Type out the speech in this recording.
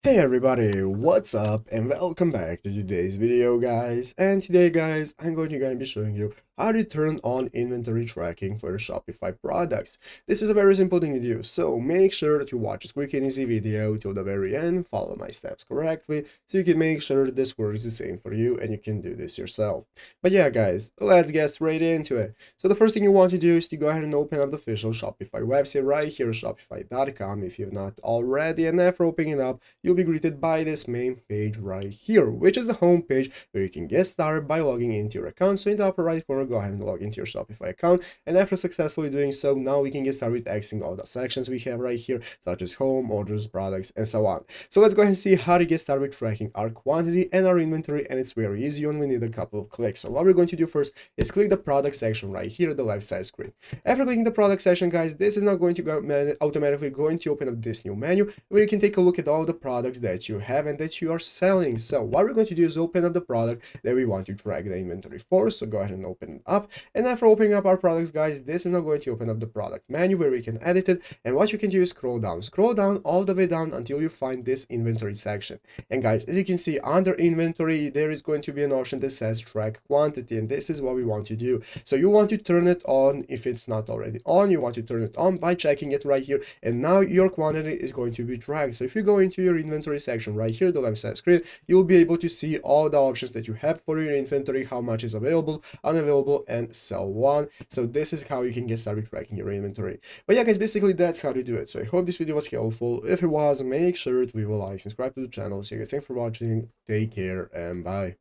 Hey everybody, what's up and welcome back to today's video guys. And today guys, I'm going to be showing you how to turn on inventory tracking for Shopify products. This is a very simple thing to do, so make sure that you watch this quick and easy video till the very end, follow my steps correctly, so you can make sure that this works the same for you and you can do this yourself. But yeah guys, let's get straight into it. So the first thing you want to do is to go ahead and open up the official Shopify website right here, shopify.com if you've not already, and after opening it up, you'll be greeted by this main page right here, which is the home page where you can get started by logging into your account. So in the upper right corner, go ahead and log into your Shopify account. And after successfully doing so, now we can get started with accessing all the sections we have right here, such as home, orders, products, and so on. So let's go ahead and see how to get started with tracking our quantity and our inventory. And it's very easy. You only need a couple of clicks. So what we're going to do first is click the product section right here at the left side screen. After clicking the product section, guys, this is now going to go automatically going to open up this new menu where you can take a look at all the products that you have and that you are selling. So what we're going to do is open up the product that we want to track the inventory for. So go ahead and open it up. And after opening up our products, guys, this is now going to open up the product menu where we can edit it. And what you can do is scroll down all the way down until you find this inventory section. And guys, as you can see under inventory, there is going to be an option that says track quantity. And this is what we want to do. So you want to turn it on if it's not already on. You want to turn it on by checking it right here. And now your quantity is going to be tracked. So if you go into your inventory section right here, the left side screen, you'll be able to see all the options that you have for your inventory, how much is available, unavailable, and so on. So this is how you can get started tracking your inventory. But yeah guys, basically that's how to do it. So I hope this video was helpful. If it was, make sure to leave a like, subscribe to the channel. So guys, thanks for watching, take care, and bye.